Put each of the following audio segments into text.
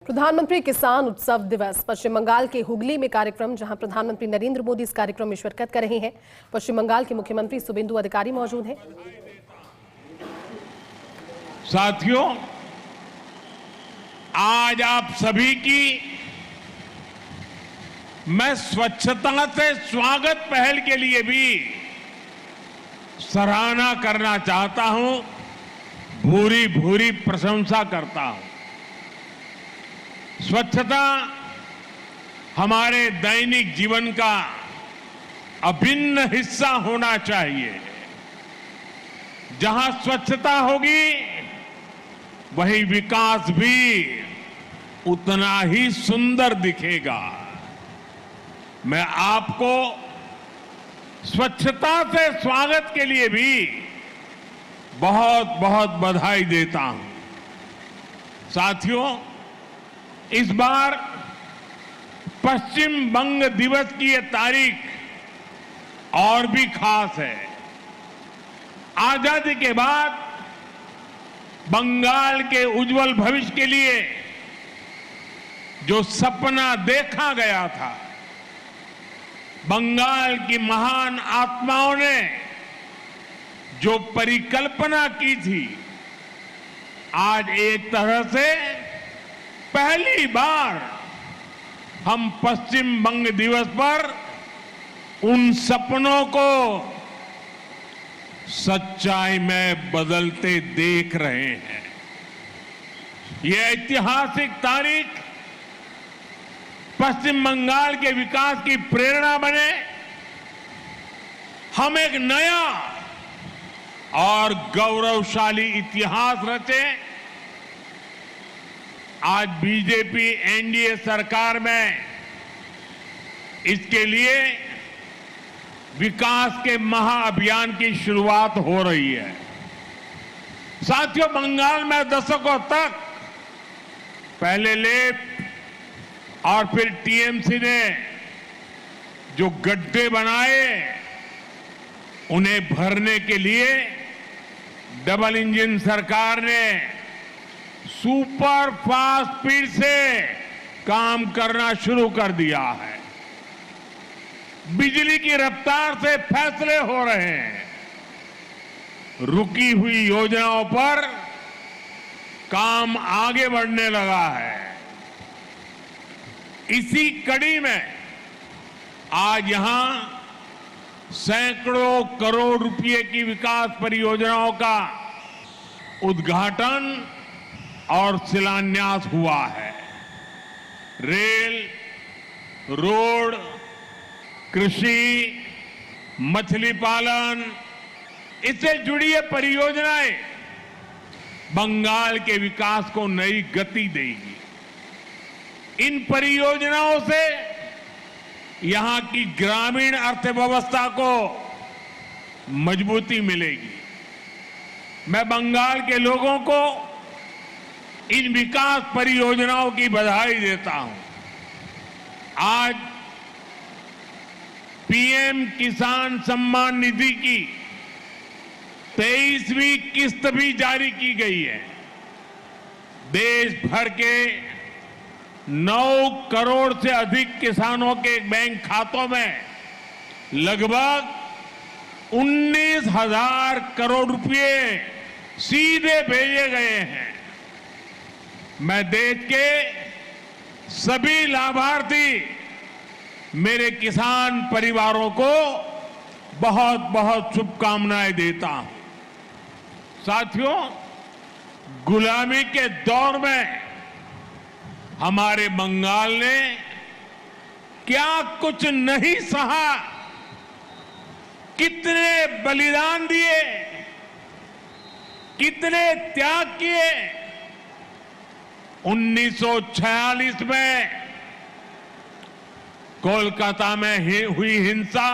प्रधानमंत्री किसान उत्सव दिवस पश्चिम बंगाल के हुगली में कार्यक्रम, जहां प्रधानमंत्री नरेंद्र मोदी इस कार्यक्रम में शिरकत कर रहे हैं। पश्चिम बंगाल के मुख्यमंत्री शुभेंदु अधिकारी मौजूद हैं। साथियों, आज आप सभी की मैं स्वच्छता से स्वागत पहल के लिए भी सराहना करना चाहता हूं, भूरी भूरी प्रशंसा करता हूं। स्वच्छता हमारे दैनिक जीवन का अभिन्न हिस्सा होना चाहिए। जहां स्वच्छता होगी वही विकास भी उतना ही सुंदर दिखेगा। मैं आपको स्वच्छता से स्वागत के लिए भी बहुत बहुत बधाई देता हूं। साथियों, इस बार पश्चिम बंग दिवस की ये तारीख और भी खास है। आजादी के बाद बंगाल के उज्जवल भविष्य के लिए जो सपना देखा गया था, बंगाल की महान आत्माओं ने जो परिकल्पना की थी, आज एक तरह से पहली बार हम पश्चिम बंग दिवस पर उन सपनों को सच्चाई में बदलते देख रहे हैं। यह ऐतिहासिक तारीख पश्चिम बंगाल के विकास की प्रेरणा बने, हम एक नया और गौरवशाली इतिहास रचें। आज बीजेपी एनडीए सरकार में इसके लिए विकास के महाअभियान की शुरुआत हो रही है। साथियों, बंगाल में दशकों तक पहले लेफ्ट और फिर टीएमसी ने जो गड्ढे बनाए, उन्हें भरने के लिए डबल इंजन सरकार ने सुपर फास्ट स्पीड से काम करना शुरू कर दिया है। बिजली की रफ्तार से फैसले हो रहे हैं। रुकी हुई योजनाओं पर काम आगे बढ़ने लगा है। इसी कड़ी में आज यहां सैकड़ों करोड़ रुपए की विकास परियोजनाओं का उद्घाटन और शिलान्यास हुआ है। रेल, रोड, कृषि, मछली पालन, इससे जुड़ी ये परियोजनाएं बंगाल के विकास को नई गति देगी। इन परियोजनाओं से यहां की ग्रामीण अर्थव्यवस्था को मजबूती मिलेगी। मैं बंगाल के लोगों को इन विकास परियोजनाओं की बधाई देता हूं। आज पीएम किसान सम्मान निधि की 23वीं किस्त भी जारी की गई है। देश भर के 9 करोड़ से अधिक किसानों के बैंक खातों में लगभग 19,000 करोड़ रुपए सीधे भेजे गए हैं। मैं देश के सभी लाभार्थी, मेरे किसान परिवारों को बहुत बहुत शुभकामनाएं देता हूं। साथियों, गुलामी के दौर में हमारे बंगाल ने क्या कुछ नहीं सहा, कितने बलिदान दिए, कितने त्याग किए। 1946 में कोलकाता में हुई हिंसा,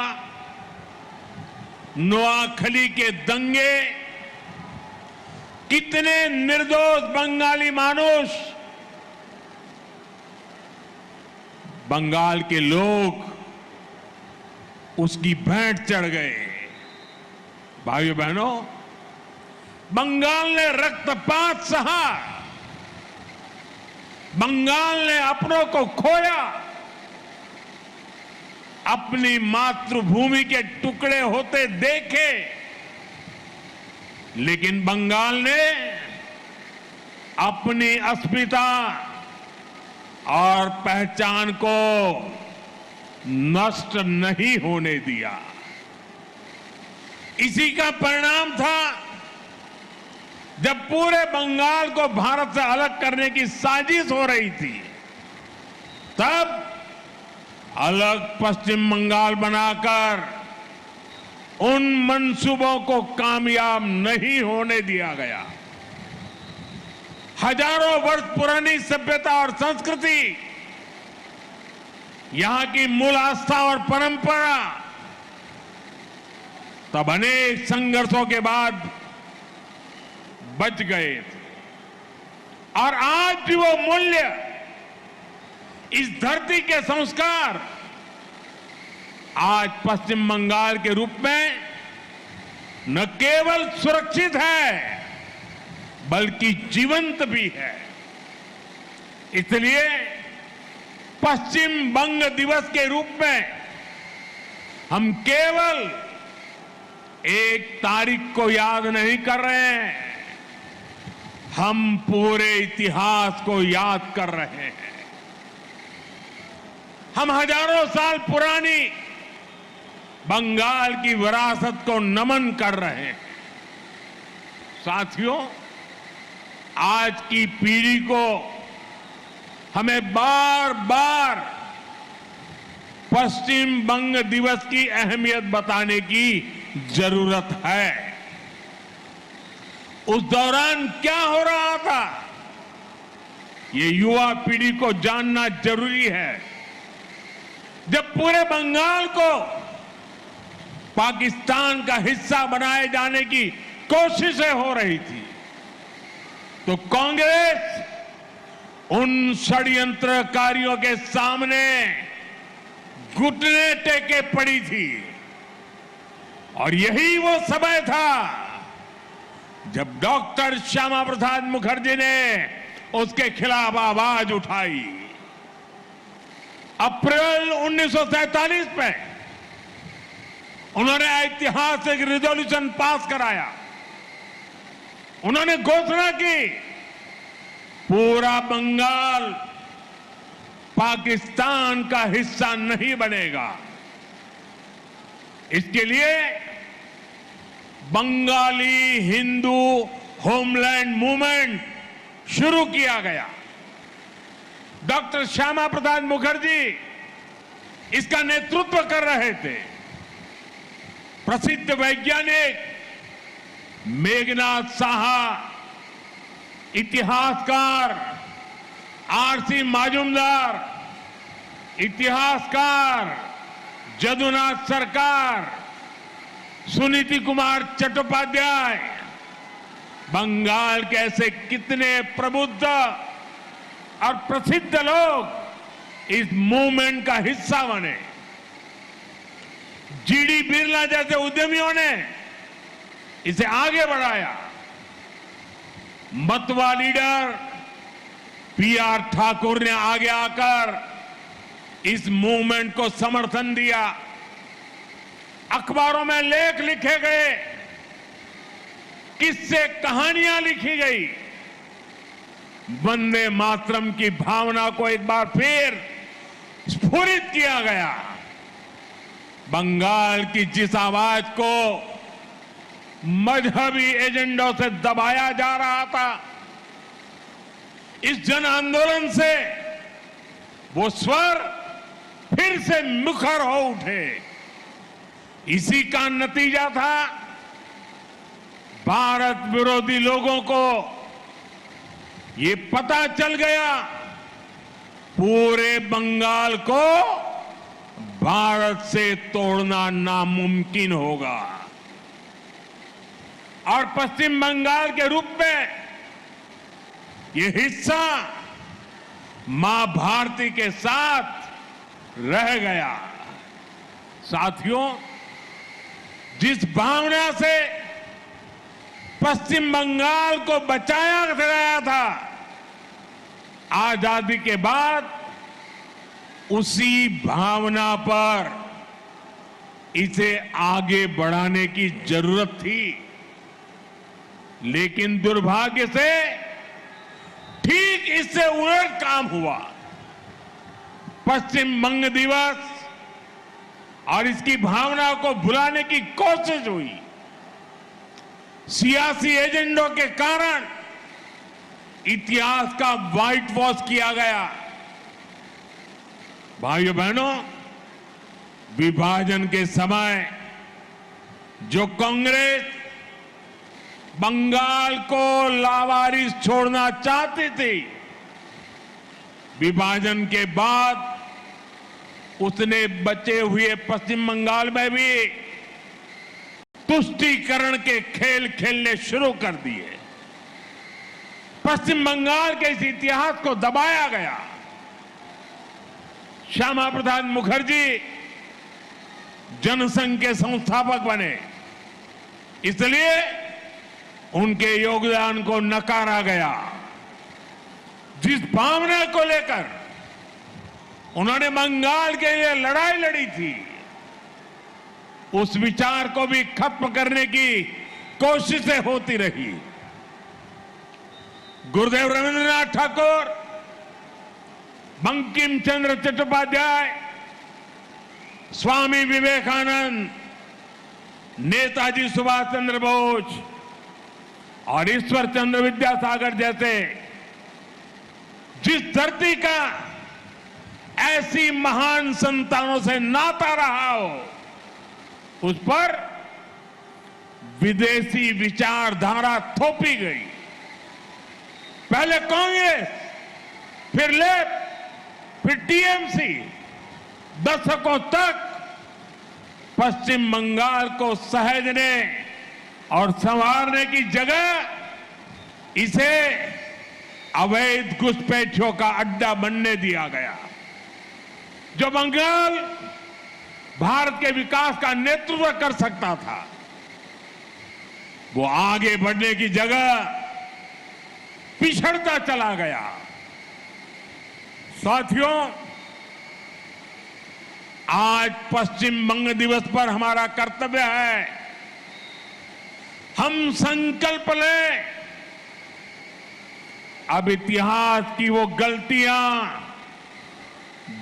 नोआखली के दंगे, कितने निर्दोष बंगाली मानुष, बंगाल के लोग उसकी भेंट चढ़ गए। भाइयों बहनों, बंगाल ने रक्तपात सहा, बंगाल ने अपनों को खोया, अपनी मातृभूमि के टुकड़े होते देखे, लेकिन बंगाल ने अपनी अस्मिता और पहचान को नष्ट नहीं होने दिया। इसी का परिणाम था जब पूरे बंगाल को भारत से अलग करने की साजिश हो रही थी, तब अलग पश्चिम बंगाल बनाकर उन मंसूबों को कामयाब नहीं होने दिया गया। हजारों वर्ष पुरानी सभ्यता और संस्कृति, यहां की मूल आस्था और परंपरा तब अनेक संघर्षों के बाद बच गए थे। और आज भी वो मूल्य, इस धरती के संस्कार आज पश्चिम बंगाल के रूप में न केवल सुरक्षित है बल्कि जीवंत भी है। इसलिए पश्चिम बंग दिवस के रूप में हम केवल एक तारीख को याद नहीं कर रहे हैं, हम पूरे इतिहास को याद कर रहे हैं। हम हजारों साल पुरानी बंगाल की विरासत को नमन कर रहे हैं। साथियों, आज की पीढ़ी को हमें बार बार पश्चिम बंग दिवस की अहमियत बताने की जरूरत है। उस दौरान क्या हो रहा था, ये युवा पीढ़ी को जानना जरूरी है। जब पूरे बंगाल को पाकिस्तान का हिस्सा बनाए जाने की कोशिशें हो रही थी, तो कांग्रेस उन षड्यंत्रकारियों के सामने घुटने टेके पड़ी थी। और यही वो समय था जब डॉक्टर श्यामा प्रसाद मुखर्जी ने उसके खिलाफ आवाज उठाई। अप्रैल 1947 में उन्होंने ऐतिहासिक रिजोल्यूशन पास कराया। उन्होंने घोषणा की, पूरा बंगाल पाकिस्तान का हिस्सा नहीं बनेगा। इसके लिए बंगाली हिंदू होमलैंड मूवमेंट शुरू किया गया। डॉक्टर श्यामा प्रसाद मुखर्जी इसका नेतृत्व कर रहे थे। प्रसिद्ध वैज्ञानिक मेघनाथ साहा, इतिहासकार आरसी माजुमदार, इतिहासकार जदुनाथ सरकार, सुनीति कुमार चट्टोपाध्याय, बंगाल के ऐसे कितने प्रबुद्ध और प्रसिद्ध लोग इस मूवमेंट का हिस्सा बने। जीडी बिरला जैसे उद्यमियों ने इसे आगे बढ़ाया। मतवा लीडर पीआर ठाकुर ने आगे आकर इस मूवमेंट को समर्थन दिया। अखबारों में लेख लिखे गए, किस्से कहानियां लिखी गई। वंदे मातरम की भावना को एक बार फिर स्फुरित किया गया। बंगाल की जिस आवाज को मजहबी एजेंडों से दबाया जा रहा था, इस जन आंदोलन से वो स्वर फिर से मुखर हो उठे। इसी का नतीजा था भारत विरोधी लोगों को ये पता चल गया, पूरे बंगाल को भारत से तोड़ना नामुमकिन होगा। और पश्चिम बंगाल के रूप में ये हिस्सा मां भारती के साथ रह गया। साथियों, जिस भावना से पश्चिम बंगाल को बचाया गया था, आजादी के बाद उसी भावना पर इसे आगे बढ़ाने की जरूरत थी, लेकिन दुर्भाग्य से ठीक इससे उलट काम हुआ। पश्चिम बंग दिवस और इसकी भावना को भुलाने की कोशिश हुई। सियासी एजेंडों के कारण इतिहास का व्हाइट वॉश किया गया। भाइयों बहनों, विभाजन के समय जो कांग्रेस बंगाल को लावारिस छोड़ना चाहती थी, विभाजन के बाद उसने बचे हुए पश्चिम बंगाल में भी तुष्टीकरण के खेल खेलने शुरू कर दिए। पश्चिम बंगाल के इस इतिहास को दबाया गया। श्यामा प्रसाद मुखर्जी जनसंघ के संस्थापक बने, इसलिए उनके योगदान को नकारा गया। जिस भावना को लेकर उन्होंने बंगाल के लिए लड़ाई लड़ी थी, उस विचार को भी खत्म करने की कोशिशें होती रही। गुरुदेव रविंद्रनाथ ठाकुर, बंकिम चंद्र चट्टोपाध्याय, स्वामी विवेकानंद, नेताजी सुभाष चंद्र बोस और ईश्वर चंद्र विद्यासागर जैसे जिस धरती का ऐसी महान संतानों से नाता रहा हो, उस पर विदेशी विचारधारा थोपी गई। पहले कांग्रेस, फिर लेफ्ट, फिर टीएमसी, दशकों तक पश्चिम बंगाल को सहेजने और संवारने की जगह इसे अवैध घुसपैठियों का अड्डा बनने दिया गया। जो बंगाल भारत के विकास का नेतृत्व कर सकता था, वो आगे बढ़ने की जगह पिछड़ता चला गया। साथियों, आज पश्चिम बंग दिवस पर हमारा कर्तव्य है, हम संकल्प लें, अब इतिहास की वो गलतियां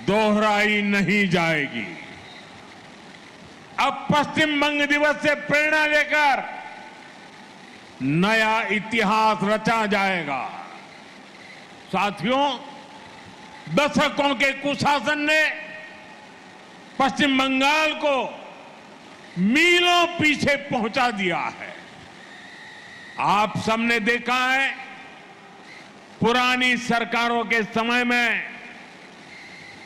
दोहराई नहीं जाएगी। अब पश्चिम बंग दिवस से प्रेरणा लेकर नया इतिहास रचा जाएगा। साथियों, दशकों के कुशासन ने पश्चिम बंगाल को मीलों पीछे पहुंचा दिया है। आप सबने देखा है, पुरानी सरकारों के समय में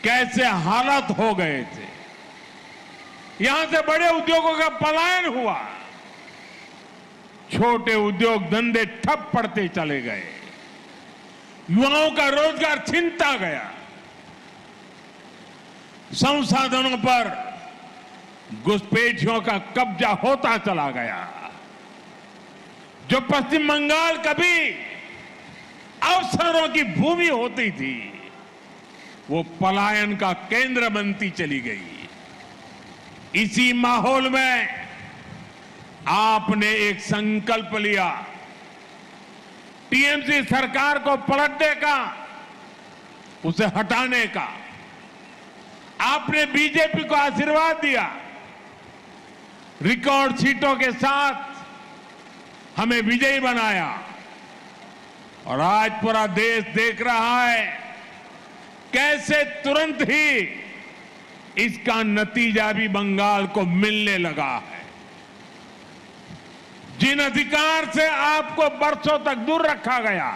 कैसे हालात हो गए थे। यहां से बड़े उद्योगों का पलायन हुआ, छोटे उद्योग धंधे ठप पड़ते चले गए, युवाओं का रोजगार छीनता गया, संसाधनों पर घुसपैठियों का कब्जा होता चला गया। जो पश्चिम बंगाल कभी अवसरों की भूमि होती थी, वो पलायन का केंद्र बनती चली गई। इसी माहौल में आपने एक संकल्प लिया, टीएमसी सरकार को पलटने का, उसे हटाने का। आपने बीजेपी को आशीर्वाद दिया, रिकॉर्ड सीटों के साथ हमें विजयी बनाया, और आज पूरा देश देख रहा है कैसे तुरंत ही इसका नतीजा भी बंगाल को मिलने लगा है। जिन अधिकार से आपको बरसों तक दूर रखा गया,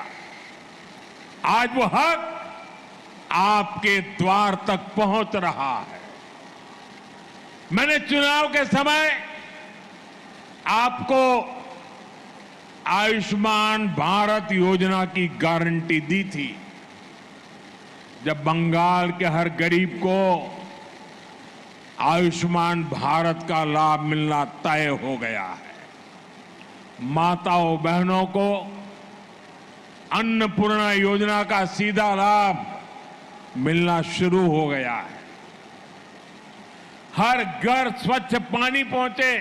आज वो हक आपके द्वार तक पहुंच रहा है। मैंने चुनाव के समय आपको आयुष्मान भारत योजना की गारंटी दी थी। जब बंगाल के हर गरीब को आयुष्मान भारत का लाभ मिलना तय हो गया है, माताओं बहनों को अन्नपूर्णा योजना का सीधा लाभ मिलना शुरू हो गया है। हर घर स्वच्छ पानी पहुंचे,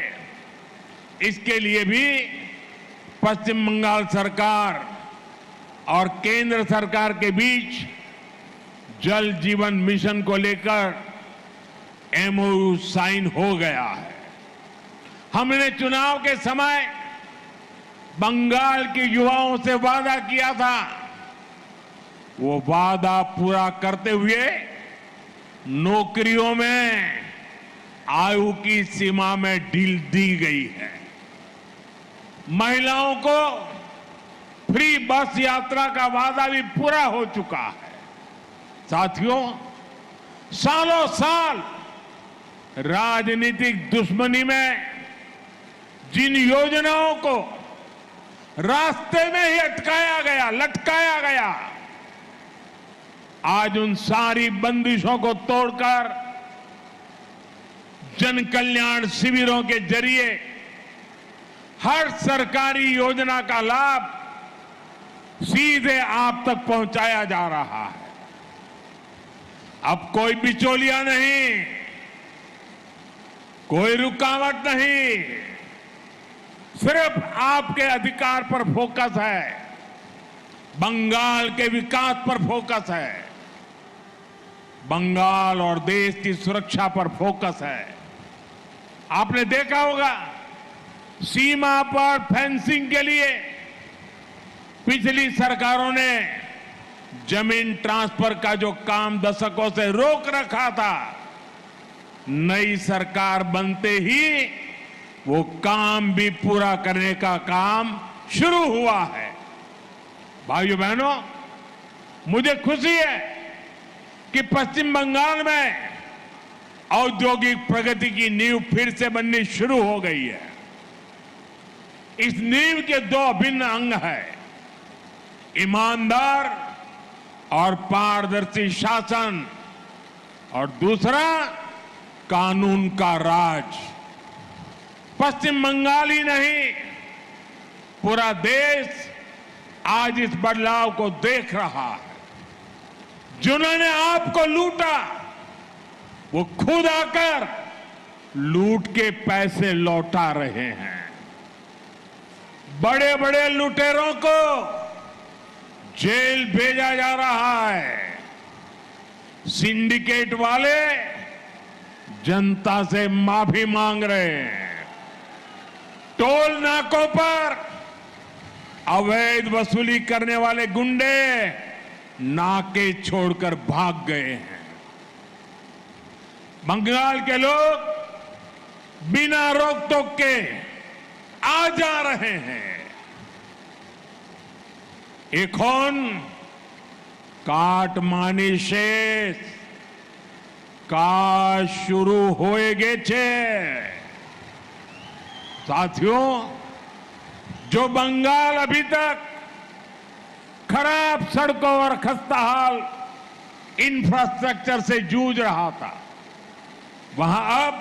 इसके लिए भी पश्चिम बंगाल सरकार और केंद्र सरकार के बीच जल जीवन मिशन को लेकर एमओयू साइन हो गया है। हमने चुनाव के समय बंगाल के युवाओं से वादा किया था, वो वादा पूरा करते हुए नौकरियों में आयु की सीमा में ढील दी गई है। महिलाओं को फ्री बस यात्रा का वादा भी पूरा हो चुका है। साथियों, सालों साल राजनीतिक दुश्मनी में जिन योजनाओं को रास्ते में ही अटकाया गया, लटकाया गया, आज उन सारी बंदिशों को तोड़कर जन कल्याण शिविरों के जरिए हर सरकारी योजना का लाभ सीधे आप तक पहुंचाया जा रहा है। अब कोई बिचौलिया नहीं, कोई रुकावट नहीं, सिर्फ आपके अधिकार पर फोकस है, बंगाल के विकास पर फोकस है, बंगाल और देश की सुरक्षा पर फोकस है। आपने देखा होगा, सीमा पर फेंसिंग के लिए पिछली सरकारों ने जमीन ट्रांसफर का जो काम दशकों से रोक रखा था, नई सरकार बनते ही वो काम भी पूरा करने का काम शुरू हुआ है। भाइयों बहनों, मुझे खुशी है कि पश्चिम बंगाल में औद्योगिक प्रगति की नींव फिर से बननी शुरू हो गई है। इस नींव के दो अभिन्न अंग हैं, ईमानदार और पारदर्शी शासन, और दूसरा कानून का राज। पश्चिम बंगाल ही नहीं, पूरा देश आज इस बदलाव को देख रहा है। जिन्होंने आपको लूटा, वो खुद आकर लूट के पैसे लौटा रहे हैं। बड़े बड़े लुटेरों को जेल भेजा जा रहा है। सिंडिकेट वाले जनता से माफी मांग रहे हैं। टोल नाकों पर अवैध वसूली करने वाले गुंडे नाके छोड़कर भाग गए हैं। बंगाल के लोग बिना रोक टोक के आ जा रहे हैं। এখন কাটমানি শেষ, কাজ शुरू হয়ে গেছে। साथियों, जो बंगाल अभी तक खराब सड़कों और खस्ताहाल इंफ्रास्ट्रक्चर से जूझ रहा था, वहां अब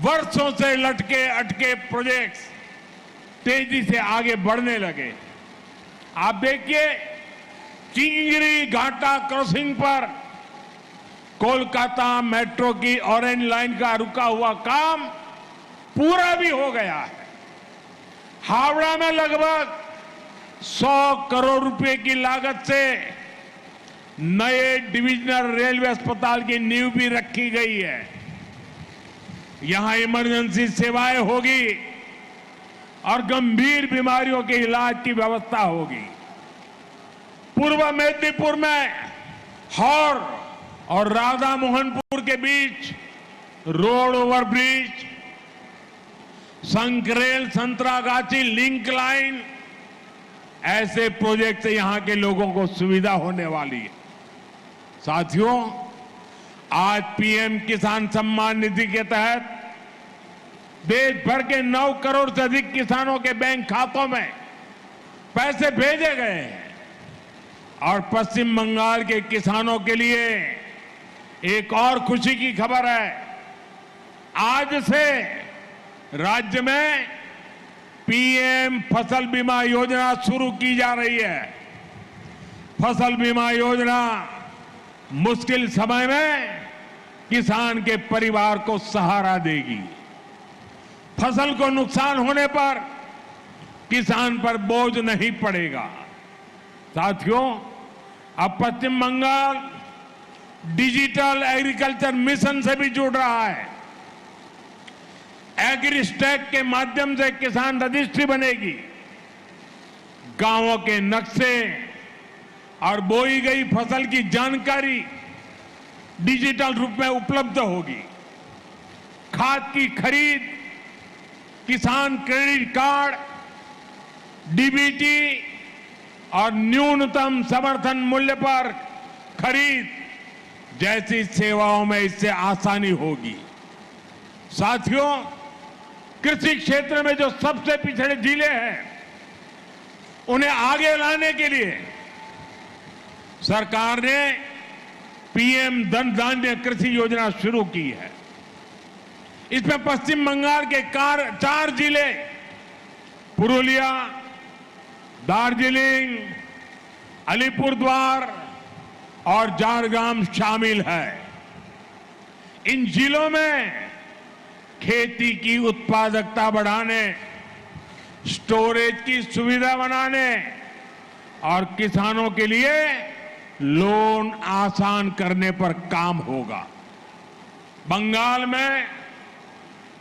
वर्षों से लटके अटके प्रोजेक्ट्स तेजी से आगे बढ़ने लगे। आप देखिए, चिंगरी घाटा क्रॉसिंग पर कोलकाता मेट्रो की ऑरेंज लाइन का रुका हुआ काम पूरा भी हो गया है। हावड़ा में लगभग 100 करोड़ रुपए की लागत से नए डिविजनल रेलवे अस्पताल की नींव भी रखी गई है। यहां इमरजेंसी सेवाएं होगी और गंभीर बीमारियों के इलाज की व्यवस्था होगी। पूर्व मेदिनीपुर में हौर और राधा मोहनपुर के बीच road overbridge, Sankrail Santragachi link line, ऐसे प्रोजेक्ट से यहां के लोगों को सुविधा होने वाली है। साथियों, आज पीएम किसान सम्मान निधि के तहत देश भर के 9 करोड़ से अधिक किसानों के बैंक खातों में पैसे भेजे गए हैं। और पश्चिम बंगाल के किसानों के लिए एक और खुशी की खबर है। आज से राज्य में पीएम फसल बीमा योजना शुरू की जा रही है। फसल बीमा योजना मुश्किल समय में किसान के परिवार को सहारा देगी। फसल को नुकसान होने पर किसान पर बोझ नहीं पड़ेगा। साथियों, अब पश्चिम बंगाल डिजिटल एग्रीकल्चर मिशन से भी जुड़ रहा है। एग्रीस्टैक के माध्यम से किसान रजिस्ट्री बनेगी। गांवों के नक्शे और बोई गई फसल की जानकारी डिजिटल रूप में उपलब्ध होगी। खाद की खरीद, किसान क्रेडिट कार्ड, डीबीटी और न्यूनतम समर्थन मूल्य पर खरीद जैसी सेवाओं में इससे आसानी होगी। साथियों, कृषि क्षेत्र में जो सबसे पिछड़े जिले हैं उन्हें आगे लाने के लिए सरकार ने पीएम धन धान्य कृषि योजना शुरू की है। इसमें पश्चिम बंगाल के 4 जिले पुरुलिया, दार्जिलिंग, अलीपुरद्वार और झारग्राम शामिल है। इन जिलों में खेती की उत्पादकता बढ़ाने, स्टोरेज की सुविधा बनाने और किसानों के लिए लोन आसान करने पर काम होगा। बंगाल में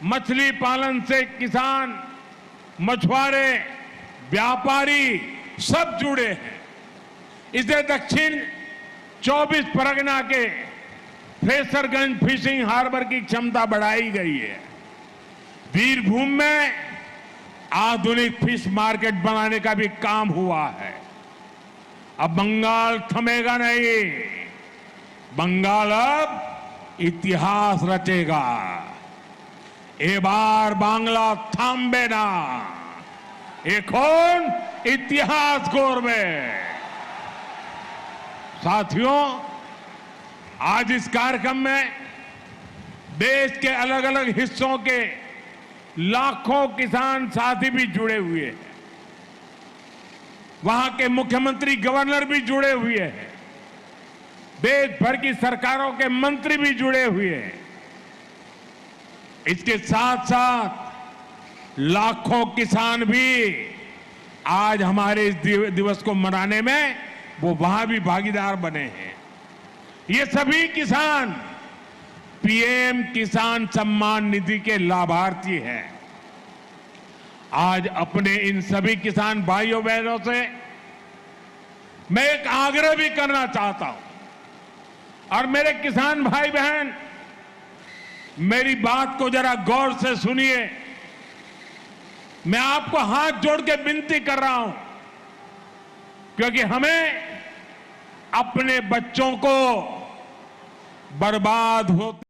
मछली पालन से किसान, मछुआरे, व्यापारी सब जुड़े हैं। इससे दक्षिण 24 परगना के फ्रेसरगंज फिशिंग हार्बर की क्षमता बढ़ाई गई है। वीरभूम में आधुनिक फिश मार्केट बनाने का भी काम हुआ है। अब बंगाल थमेगा नहीं, बंगाल अब इतिहास रचेगा। এবার বাংলা থামবে না, এখন इतिहास गौरवे। साथियों, आज इस कार्यक्रम में देश के अलग अलग हिस्सों के लाखों किसान साथी भी जुड़े हुए हैं। वहां के मुख्यमंत्री, गवर्नर भी जुड़े हुए हैं। देश भर की सरकारों के मंत्री भी जुड़े हुए हैं। इसके साथ साथ लाखों किसान भी आज हमारे इस दिवस को मनाने में वो वहां भी भागीदार बने हैं। ये सभी किसान पीएम किसान सम्मान निधि के लाभार्थी हैं। आज अपने इन सभी किसान भाइयों बहनों से मैं एक आग्रह भी करना चाहता हूं। और मेरे किसान भाई बहन, मेरी बात को जरा गौर से सुनिए। मैं आपको हाथ जोड़ के विनती कर रहा हूं, क्योंकि हमें अपने बच्चों को बर्बाद होते